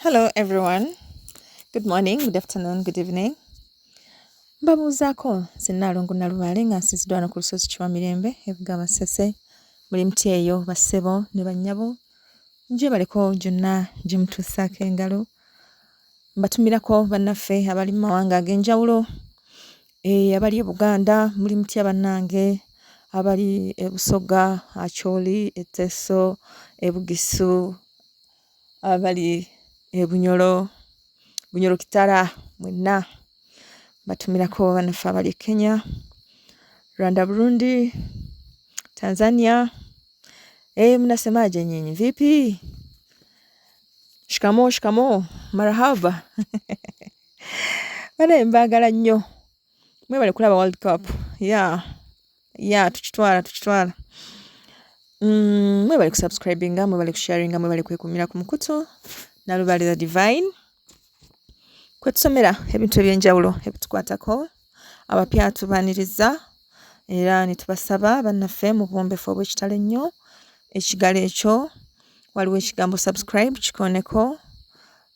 Hello everyone. Good morning, good afternoon, good evening. Mbabuuzaako Ssenaalongo Nalubaale nga nsinziddwa wano ku lusozi Kiwamirembe ebuga Masese muli muti eyo bassebo ne bannyabo nje baleko gyonna gye mutuusaako engalo mbatumirako bannaffe abali mu mawanga ag'enjawulo abali e Buganda muli mutya bannange abali e Busoga, Acholi, e Teso, e Bugisu, abali e Bunyoro Kitara mwenna batumirako bannaffe abali e Kenya, Rwanda, Burundi, Tanzania. Mnasemaje nyinyi? Vipi? Shikamoo, marahaba. Bane mbagala nnyo. Mwebale kulaba World Cup. Tukitwala. Mwebale kusubscribinga, mwebale kusharinga, mwebale kwekumira ku mukutu. Nalubaale the divine. Kwetusomera ebintu eby'enjawulo ebitukwatako abapya tubaaniriza era ne tubasaba bannaffe mu bwombefu obw'ekitalo ennyo ekigalo ekyo waliwo ekigambo subscribe kikooneko,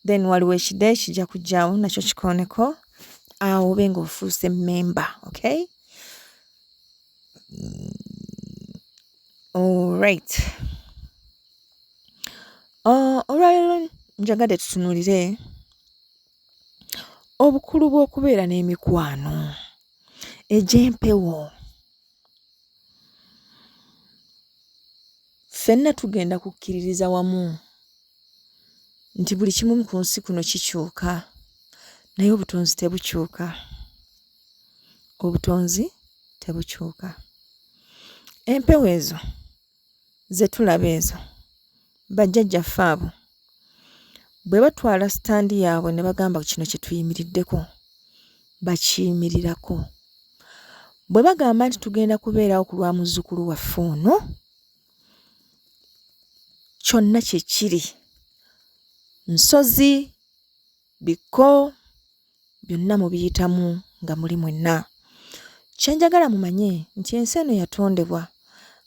then waliwo ekide kijja kujjaawo nakyo kikooneko awo obe nga ofuuse member, okay? Alright. Olwaleero njagadde tutunuulire obukulu bw'okubeera n'emikwano egy'empewo. Ffenna tugenda kukkiririza wamu nti buli kimu ku nsi kuno kikyuka naye obutonzi tebukyuka. Empewo ezo ze tulaba ezo bajjajjaffe abo bwe batwala sitandi yaabwe ne bagamba kino kye tuyimiriddeko bakiyimirirako. Bwe bagamba nti tugenda kubeerawo ku lwa muzzukulu waffe ono kyonna kye kiri, nsozi, biko, byonna mubiyitamu nga muli mwenna. Kye njagala mumanye nti ensi eno yatondebwa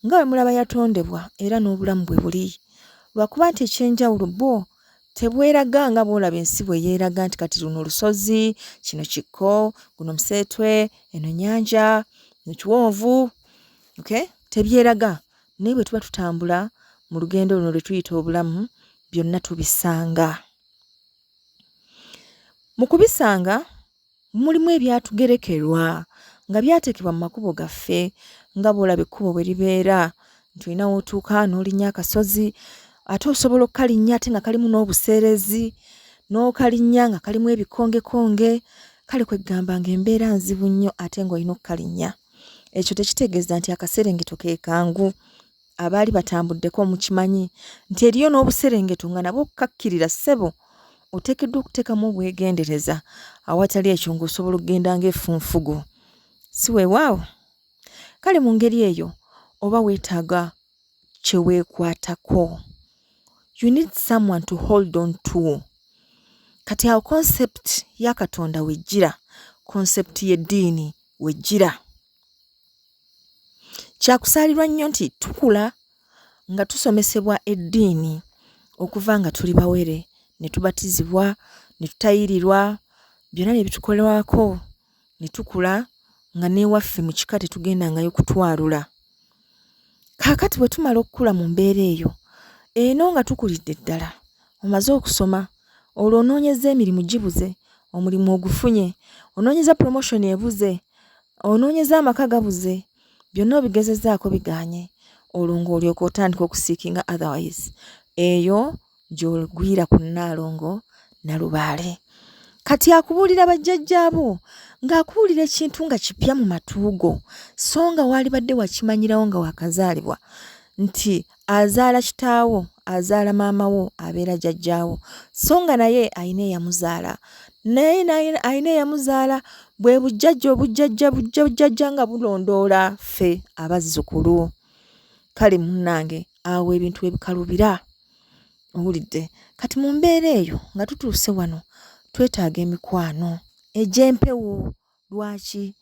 nga bwe mulaba yatondebwa era n'obulamu bwe buli, lwakuba nti ekyenjawulo bwo tebweraga nga bw'olaba ensi bwe yeeraga nti kati luno olusozi, kino kikko, guno museetwe, eno nnyanja, eno kiwonvu, okay? Tebyeraga. Naye bwe tuba tutambula mu lugendo luno lwe tuyita obulamu, byonna tubisanga. Mu kubisanga mulimu ebyatugerekerwa nga byateekebwa mu makubo gaffe nga bw'olaba ekkubo bwe libeera nti olina w'otuuka n'olinnya akasozi ate osobola okukalinnya ate nga kalimu n'obuseerezi, n'okalinnya nga kalimu ebikongekonge, kale kwegamba ng'embeera nzibu nnyo ate ng'olina okukalinnya. Ekyo tekitegeeza nti akaserengeto ke kangu. Abaali batambuddeko mukimanyi nti eriyo n'obuserengeto nga nabwo okkakkirira ssebo oteekeddwa okuteekamu obwegendereza, awatali ekyo ng'osobola okugenda ng'effunfugu. Si weewaawo? Kale mu ngeri eyo oba weetaaga kye weekwatako. You need someone to hold on to. Kati awo concept ya Katonda wejjira, concept y'eddiini wejjira. Kyakusaalirwa nnyo nti tukula nga tusomesebwa eddiini okuva nga tuli bawere, ne tubatizibwa, ne tutayirirwa, byonna ne bitukolewako, ne tukula nga n'ewaffe mu kika tetugendangayo kutwalula. Kaakati bwe tumala okukula mu mbeera eyo, eno nga tukulidde ddala, omaze okusoma, olwo onoonyeza emirimu gibuze, omulimu ogufunye, onoonyeza promotion ebuze, onoonyeza amaka gabuze, byonna obigezezaako bigaanye, olwo ng'olyoka otandika okusiikinga otherwise. Eyo gy'ogwira ku Nnaalongo Nalubaale. Kati akubuulira bajjajjaabo ng'akubuulira ekintu nga kipya mu matuugo so nga waalibadde wakimanyirawo nga wakazaalibwa nti azaala kitaawo, azaala maamawo, abeera jjajjaawo, so nga naye ayina eyamuzaala. Naye ayina eyamuzaala bwe bujjajja nga bulondoola ffe abazzukulu. Kale munnange awo ebintu ebikalubira. Owulidde? Kati mu mbeera eyo nga tutuuse wano twetaaga emikwano egy'empewo. Lwaki?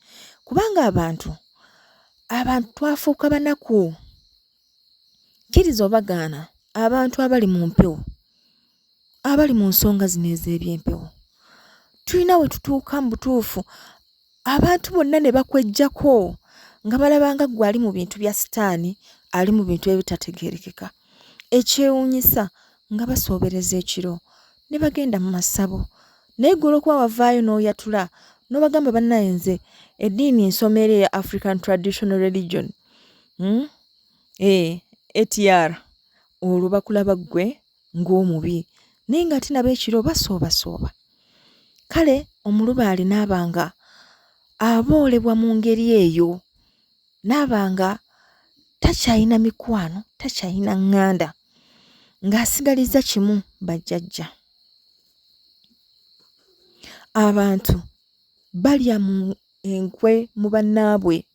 Kubanga abantu twafuuka banaku. Kkiriza obagaana abantu abali mu mpewo abali mu nsonga zino ez'ebyempewo tulina we tutuuka mu butuufu abantu bonna ne bakwejjako nga balabanga ggwe ali mu bintu bya sitaani ali mu bintu ebitategeerekeka ekyewuunyisa nga basoobereza ekiro ne bagenda mu masabo naye gwe olw'okuba wavaayo n'oyatula n'obagamba bannaye nze eddiini nsomera eya African Traditional Religion ATR olwo bakulaba ggwe ng'omubi naye ng'ate nabo ekiro basoobasooba. Kale omulubaale n'abanga aboolebwa mu ngeri eyo n'abanga takyayina mikwano takyayina ŋŋanda ng'asigaliza kimu bajjajja. Abantu balya mu enkwe mu bannaabwe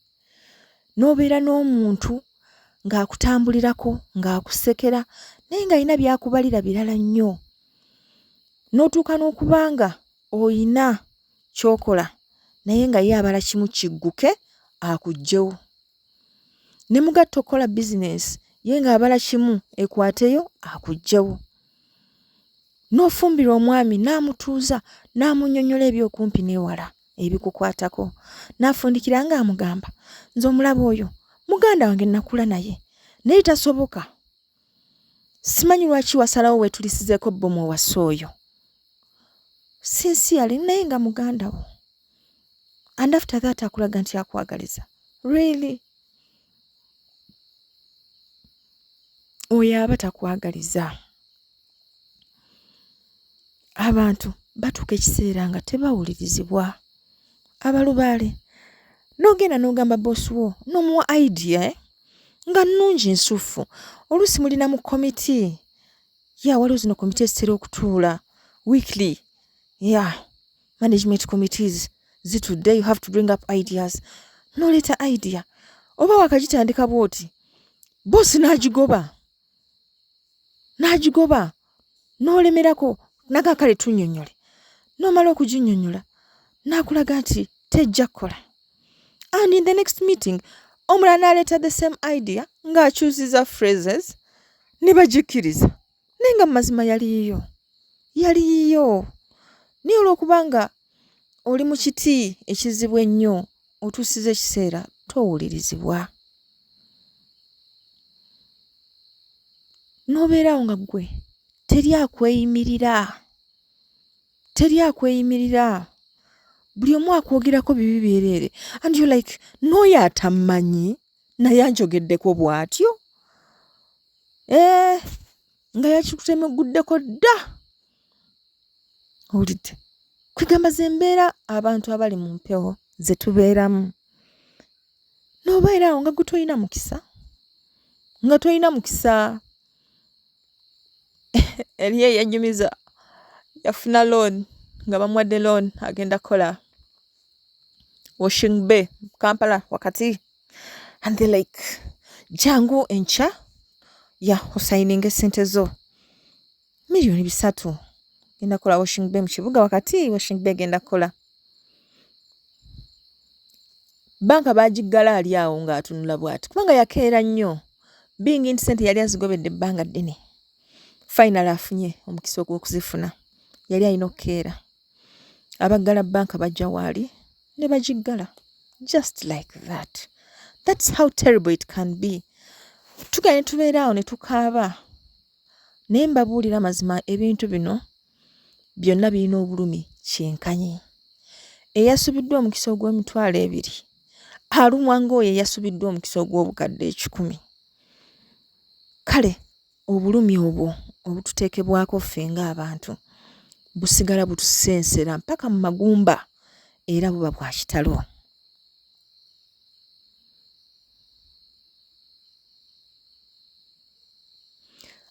n'obeera n'omuntu ng'akutambulirako ng'akusekera naye ng'alina byakubalira birala nnyo n'otuuka n'okubanga oyina ky'okola naye nga ye abala kimu kigguke akuggyewo ne mugatta okukola bizinesi ye ng'abala kimu ekwateyo akuggyewo n'ofumbira omwami n'amutuuza n'amunnyonnyola ebyokumpi n'ewala ebikukwatako n'afundikira ng'amugamba nze omulaba oyo muganda wange nakula naye naye tasoboka simanyi lwaki wasalawo weetulisizeeko bbomu owasa oyo sincerely naye nga muganda wo and after that akulaga nti akwagaliza really oyo aba takwagaliza. Abantu batuuka ekiseera nga tebawulirizibwa abalubaale n'ogenda n'ogamba boosi wo n'omuwa idea nga nnungi nsufu oluusi mulina mu komiti waliwo zino komiti ezitera okutuula weekly management committees zitudde you have to bring up ideas n'oleeta idea oba wakagitandika bw'oti boosi n'agigoba n'olemerako naga kale tunnyonnyole n'omala okuginnyonnyola n'akulaga nti tejja kukola and in the next meeting omulala n'aleeta the same idea ng'akyusiza phrases ne bagikkiriza naye nga mu mazima yali yiyo naye olw'okubanga oli mu kiti ekizibu ennyo otuusiza ekiseera towulirizibwa n'obeerawo nga ggwe teri akweyimirira buli omu akwogerako bibi byereere and you like n'oyo atamanyi naye anjogeddeko bw'atyo nga yakikutemeguddeko dda owulidde kwegamba ze mbeera abantu abali mu mpewo ze tubeeramu n'obeerawo nga gwe tolina mukisa eriyo eyanyumiza yafuna loan nga bamuwadde loan agenda kukola washing bay Kampala wakati and they like jangu enkya osayininga essente zo $3 genda kukola washing bay mu kibuga wakati washing bay genda kukola banka bagiggala ali awo ng'atunula bw'ati kubanga yakeera nnyo bingi nti ssente yali azigobedde ebbanga ddene final afunye omukisa ogw'okuzifuna yali alina okukeera abaggala banka bajja waali ne bagiggala just like that. That's how terrible it can be. Tugane tubeeraawo ne tukaaba naye mbabuulira mazima ebintu bino byonna birina obulumi kyenkanyi eyasubiddwa omukisa ogw'emitwalo 2 alumwa ng'oyo eyasubiddwa omukisa ogw'obukadde 1,000. Kale obulumi obwo obututeekebwako ffe ng'abantu busigala butusensera mpaka mu magumba era buba bwa kitalo.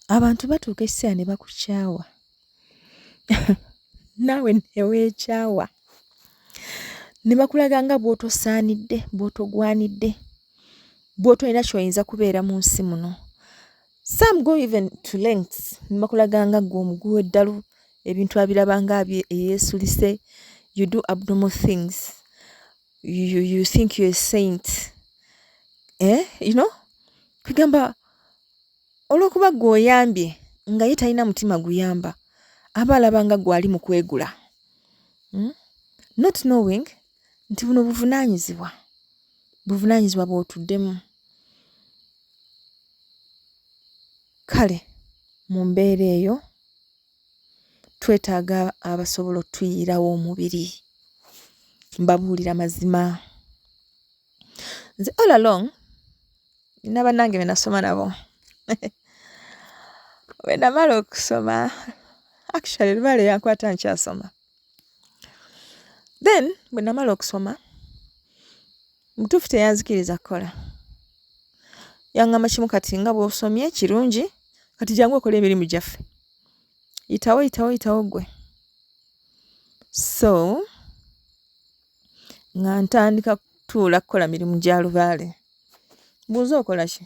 Abantu batuuka ekiseera ne bakukyawa naawe ne weekyawa ne bakulaga nga bw'otosaanidde bw'otogwanidde bw'otolina ky'oyinza kubeera mu nsi muno. Some go even to lengths ne bakulaga nga ggwe omuguwa eddalu ebintu abiraba nga eyeesulise. You do abnormal things. You think you're a saint. Kwegamba olw'okuba ggwe oyambye nga ye talina mutima guyamba abalabanga gwali mu kwegula. Not knowing nti buno buvunaanyizibwa bw'otuddemu. Kale mu mbeera eyo twetaaga abasobola otuyirawo omubiri. Mbabuulira mazima. Nze all along nina bannange be nasoma nabo. Bwe namala okusoma, actually Lubaale yankwata nkyasoma. Then bwe namala okusoma, mutuufu teyanzikiriza kukola. Yaŋŋamba kimu kati nga bw'osomye kirungi, kati jangu okole emirimu gyaffe. Yitawo ggwe. So nga ntandika kutuula kukola mirimu gya Lubaale. Mbuuza okola ki?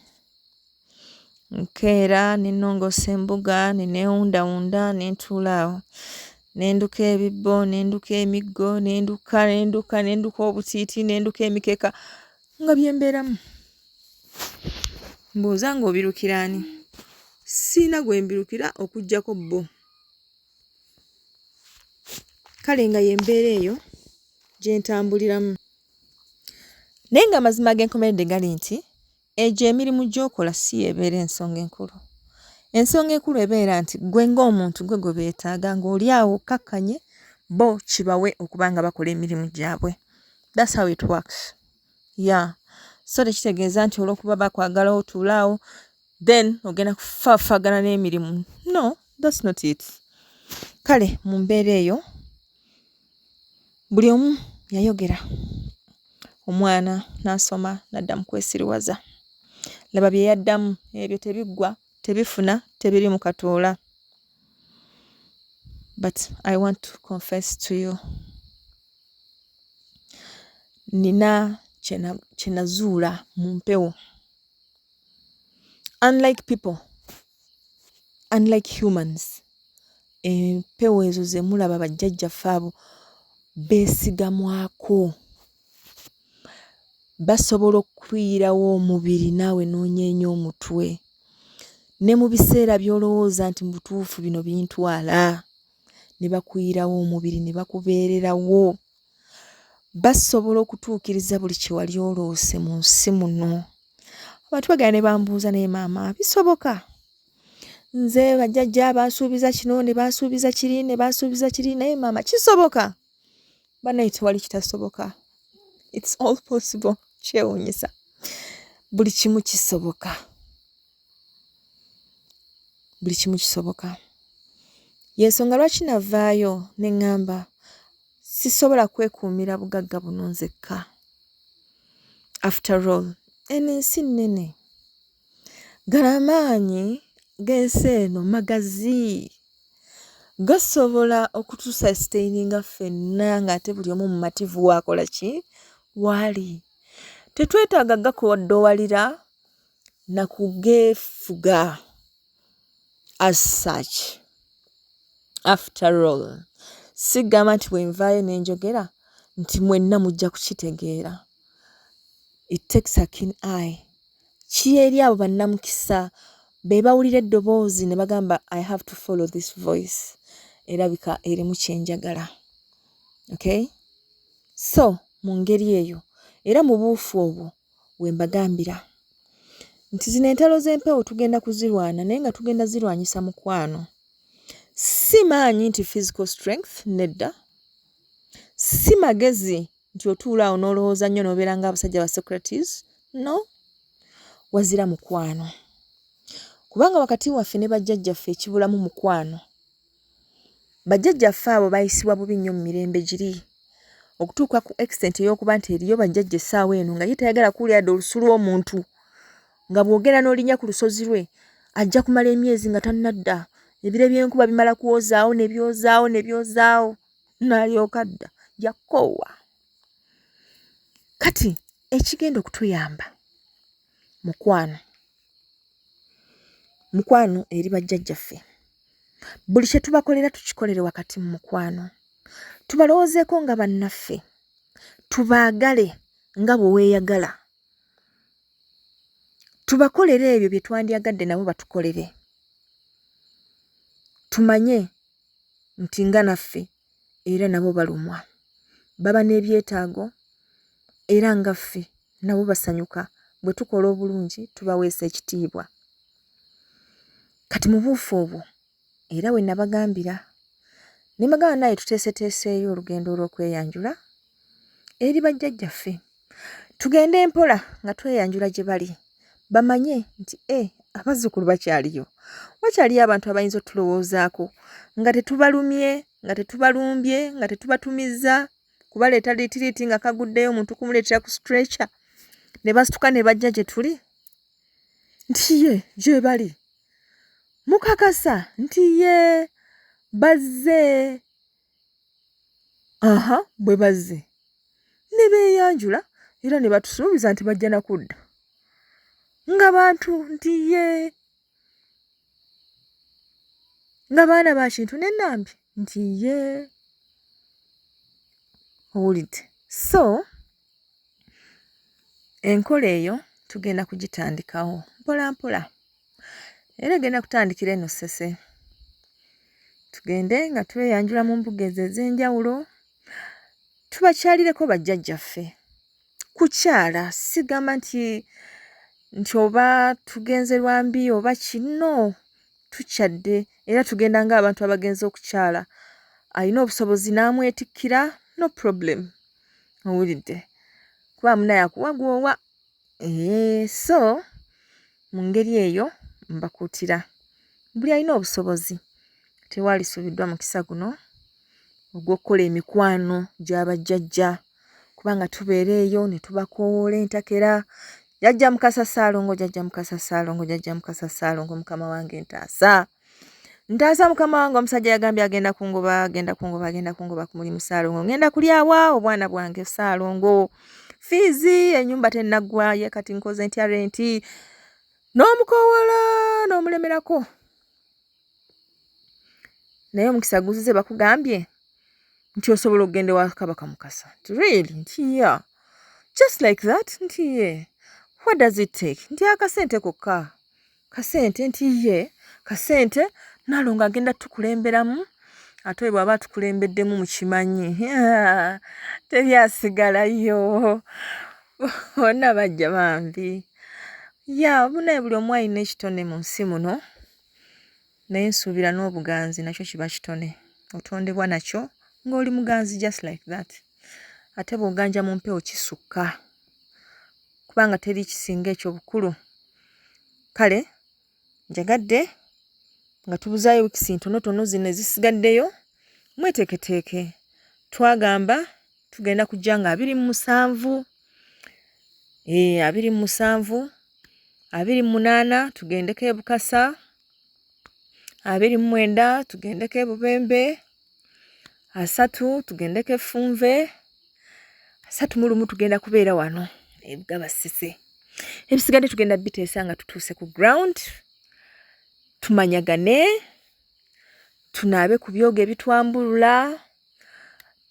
Nkeera ne nnongoosa embuga, ne neewundawunda, ne ntuula awo. Ne nduka ebibbo, ne nduka emiggo, ne nduka obutiiti, ne nduka emikeeka nga bye mbeeramu. Mbuuza ng'obirukira ani? Sina gwe mbirukira okuggyako bo. Kale nga y'embeera eyo gye ntambuliramu. Naye nga amazima g'enkomeredde gali nti egyo emirimu gy'okola si yeebeera ensonga enkulu. Ensonga enkulu ebeera nti gwe ng'omuntu gwe beetaaga ng'oli awo okkakkanye bo kibawe okuba nga bakola emirimu gyabwe. That's how it works. Yeah. So tekitegeeza nti olw'okuba bakwagala otuula awo then ogenda kufaafagana n'emirimu. No, that's not it. Kale mu mbeera eyo buli omu yayogera. Omwana n'asoma n'adda mu kwesiriwaza. Laba bye yaddamu ebyo tebiggwa, tebifuna, tebiri mu katoola. But I want to confess to you. Nina kye nazuula mu mpewo. Unlike people, unlike humans, empewo ezo ze mulaba bajjajjaffe abo beesigamwako. Basobola okuyirawo omubiri naawe n'onyeenya omutwe. Ne mu biseera by'olowooza nti mu butuufu bino bintwala, ne bakuyirawo omubiri ne bakubeererawo. Basobola okutuukiriza buli kye wali oloose mu nsi muno. Abantu bagala ne bambuuza naye maama, bisoboka? Nze bajjajja bansuubiza kino ne bansuubiza kiri ne bansuubiza kiri, naye maama kisoboka? Bannaye tewali kitasoboka. It's all possible. Kyewuunyisa. Buli kimu kisoboka. Buli kimu kisoboka. Y'ensonga lwaki navaayo ne ŋŋamba sisobola kwekuumira bugagga buno nzekka. After all, eno ensi nnene. Gala amaanyi g'ensi eno magazi. Gasobola okutusustaininga ffenna ng'ate buli omu mu mativu waakola ki? Waali. Tetwetaaga gakuwaddowalira na kugeefuga as such. After all, sigamba nti bwe nvaayo ne njogera nti mwenna mujja kukitegeera. It takes a keen eye. Ki eri abo bannamukisa be bawulira eddoboozi ne bagamba I have to follow this voice. Erabika erimu kyenjagala. Okay? So, mu ngeri eyo, era mu buufu obwo we mbagambira nti zino entalo z'empewo tugenda kuzirwana naye nga tugenda zirwanyisa mukwano. Si maanyi nti physical strength, nedda. Si magezi nti otuula awo n'olowooza nnyo n'obeera ng'abasajja ba Socrates. No. Wazira mukwano. Kubanga wakati waffe ne bajjajjaffe ekibulamu mukwano. Bajjajjaffe abo bayisibwa bubi nnyo mu mirembe giri. Okutuuka ku extent ey'okuba nti eriyo bajjajja essaawa eno nga ye tayagala kuwulira dda olusu lw'omuntu. Nga bw'ogenda n'olinnya ku lusozi lwe ajja kumala emyezi nga tannadda. Ebire by'enkuba bimala kuwozaawo ne byozaawo n'alyoka dda yakoowa. Kati ekigenda okutuyamba mukwano eri bajjajjaffe. Buli kye tubakolera tukikolere wakati mu mukwano. Tubalowoozeeko nga bannaffe. Tubaagale nga bwe weeyagala. Tubakolere ebyo bye twandyagadde nabo batukolere. Tumanye nti nga naffe era nabo balumwa, baba n'ebyetaago era nga ffe nabo basanyuka bwe tukola obulungi tubaweesa ekitiibwa. Kati mu buufu obwo era we nabagambira ne mbagamba naye tuteeseteeseeyo olugendo olw'okweyanjula eri bajjajjaffe, tugende mpola nga tweyanjula gye bali, bamanye nti abazzukulu bakyaliyo, wakyaliyo abantu abayinza otulowoozaako nga tetubalumye, nga tetubalumbye, nga tetubatumizza kubaleeta liitiriiti nga kaguddeyo omuntu kumuleetera ku stretcher ne basituka ne bajja gye tuli, nti ye gye bali mukakasa nti ye bazze. Bwe bazze ne beeyanjula era ne batusuubiza nti bajja na kudda nga bantu nti ye nga baana ba kintu n'ennambi nti ye. Owulidde? So enkola eyo tugenda kugitandikawo mpola mpola era egenda kutandikira eno Ssese. Tugende nga tweyanjula mu mbuga ezo ez'enjawulo, tubakyalireko bajjajjaffe. Kukyala sigamba nti oba tugenze lwambi oba kino, tukyadde era tugenda ng'abantu abagenze okukyala. Alina obusobozi n'amwetikkira, no problem. Owulidde? Kuba munaye akuwagwowa. So mu ngeri eyo mbakuutira buli alina obusobozi tewaalisuubiddwa mukisa guno ogw'okukola emikwano gy'abajjajja, kubanga tubeera eyo ne tubakoowoola entakera, jjajja Mukasa Ssaalongo, jjajja Mukasa Ssaalongo, jjajja Mukasa Ssaalongo, mukama wange ntaasa mukama wange omusajja yagambye agenda kungoba ku mulimu Ssaalongo, ngenda kulyawa obwana bwange Ssaalongo, fiizi ennyumba tennaggwayo kati nkoze ntya renti, n'omukoowoola n'omulemerako. Naye omukisa guzize bakugambye nti osobola okugenda ewa Kabaka Mukasa. Really? Nti yeah. Just like that? Nti ye. What does it take? Nti akasente kokka. Kasente nti ye. Kasente Nalongo agenda tukulemberamu. Ate bw'aba atukulembeddemu mukimanyi. Teryasigalayo. Bonna bajja bambi. Bunaye buli omu alina ekitone mu nsi muno. Naye nsuubira n'obuganzi nakyo kiba kitone. Otondebwa nakyo ng'oli muganzi just like that. Ate bw'oganja mu mpewo kisukka. Kubanga teri kisinga ekyo bukulu. Kale, njagadde nga tubuzaayo wiikisi ntonotono zino ezisigaddeyo, mweteeketeeke. Twagamba tugenda kujja nga 27, 27, 28 tugendeko e Bukasa, 29 tugendeko e Bubembe, 30 tugendeko e Funve, 31 tugenda kubeera wano e Bugaba Ssese. Ebisigadde tugenda biteesa nga tutuuse ku ground, tumanyagane, tunaabe ku byogo ebitwambulula,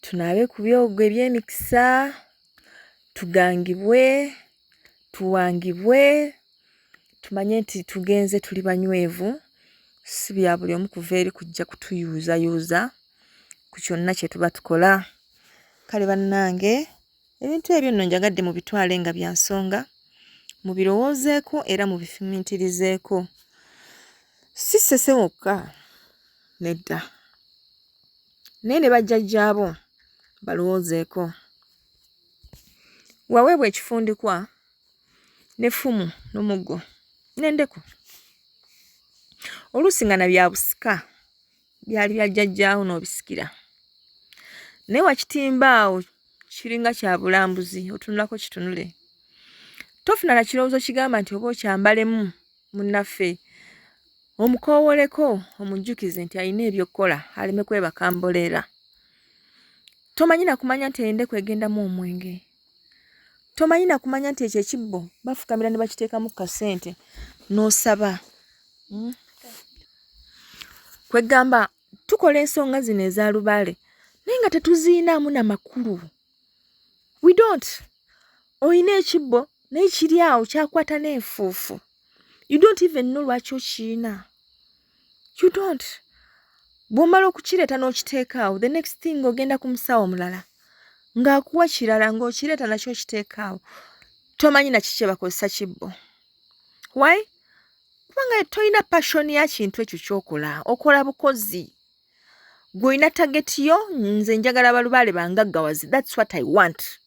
tunaabe ku byogo eby'emikisa, tugangibwe, tuwangibwe, tumanye nti tugenze tuli banywevu, si bya buli omu kuva eri kujja kutuyuuzayuuza ku kyonna kye tuba tukola. Kale bannange, ebintu ebyo nno njagadde mu bitwale nga bya nsonga, mubirowoozeeko era mubifumintirizeeko. Si Ssese wokka, nedda. Naye ne bajjajjaabo balowoozeeko. Waweebwa ekifundikwa n'effumu n'omuggo n'endeku. Oluusi nga na bya busika byali bya jjajjaawo n'obisikira. Naye wakitimba awo kiringa kya bulambuzi, otunulako kitunule. Tofuna na kirowoozo kigamba nti oba okyambalemu munnaffe, omukoowooleko, omujjukize nti alina ebyokkola, aleme kwebaka mboleera. Tomanyi na kumanya nti endeku egendamu omwenge. Tomanyi na kumanya nti ekyo ekibbo bafukamira ne bakiteekamu kasente n'osaba. Kwegamba tukola ensonga zino eza lubaale naye nga tetuziinaamu na makulu. We don't. Oyina ekibbo naye kiri awo kyakwata n'enfuufu. 'You don't even know lwaki okiyina. You don't. Oyina ekibbo naye kiri awo kyakwata n'enfuufu. 'You don't. Oyina ekibbo naye kiri awo kyakwata n'enfuufu. 'You don't. Oyina ekibbo naye kiri awo kyakwata n'enfuufu. 'You don't. bw'omala okukireeta n'okiteeka awo, the next thing ogenda ku musawo mulala ng'akuwa kirala ng'okireeta nakyo okiteeka awo, tomanyi na kiki bakozesa kibbo. Why? Kubanga tolina passion ya kintu ekyo ky'okola, okola bukozi. Gw'olina target yo, nze njagala balubaale bangaggawazi, that's what I want.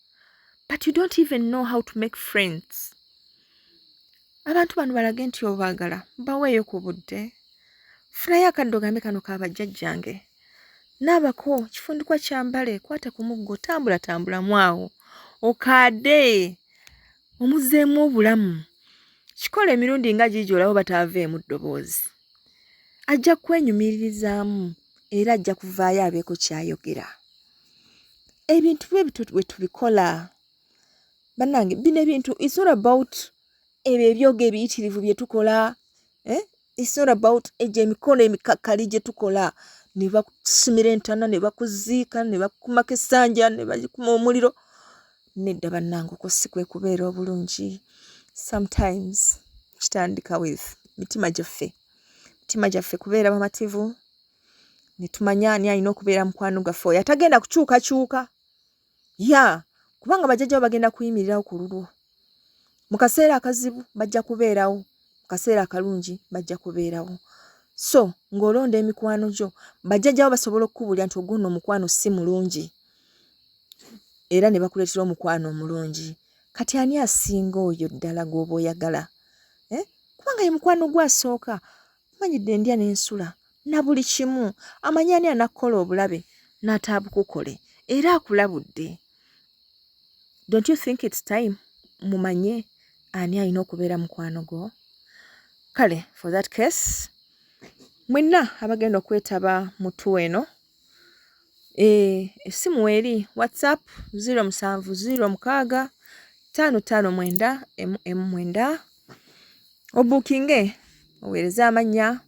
But you don't even know how to make friends. Abantu bano balage nti obaagala, baweeyo ku budde. Funayo akaddo gambe kano kabajjajjange. Naabako kifundikwa kyambale, kwata ku muggo, tambula mwawo. Okaade, omuzzeemu obulamu. Kikola emirundi nga giigi olabo bataaveemu ddoboozi. Ajja kwenyumiririzaamu era ajja kuvaayo abeeko kyayogera. Ebintu bwe tubikola. Bannange, bino ebintu, it's not about ebyoga ebiyitirivu bye tukola. It's not about emikono emikakkali gye tukola. Ne bakusimira entana, ne bakuziika, ne bakumako essanja, ne bagikuma omuliro. Nedda bannange, okwo si kwe kubeera obulungi. Sometimes kitandika with mitima gyaffe kubeera bamativu, ne tumanya ani alina okubeera mukwano gaffe oyo atagenda kukyukakyuka. Kubanga bajjajjawo bagenda kuyimirirawo ku lulwo. Mu kaseera akazibu bajja kubeerawo, mu kaseera akalungi bajja kubeerawo. So ng'olonda emikwano gyo, bajjajjawo basobola okukubulira nti oguno omukwano si mulungi, era ne bakuleetera omukwano omulungi. Kati ani asinga oyo ddala gw'oba oyagala? Kubanga ye mukwano gwasooka. Manyidde ndya n'ensula na buli kimu. Amanyi ani anakkola obulabe n'ataabukukole era akulabudde. Don't you think it's time mumanye ani alina okubeera mukwano gwo? Kale, for that case, mwenna abagenda okwetaba mu tour eno, essimu eri WhatsApp 07065559 obukinge, oweereze amannya,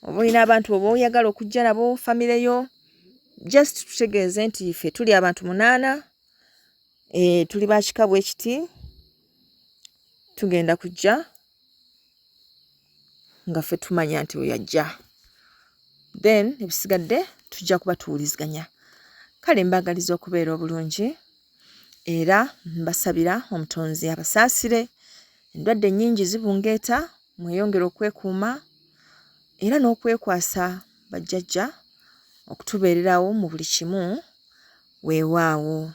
oba olina abantu oba oyagala okujja nabo famire yo, just tutegeeze nti ffe tuli abantu 8, tuli ba kika bwe kiti, tugenda kujja nga ffe tumanya nti oyo ajja. Then ebisigadde tujja kuba tuwuliziganya. Kale mbagaliza okubeera obulungi era mbasabira omutonzi abasaasire. Endwadde nnyingi zibungeeta, mweyongere okwekuuma era n'okwekwasa bajjajja okutubeererawo mu buli kimu. Weewaawo.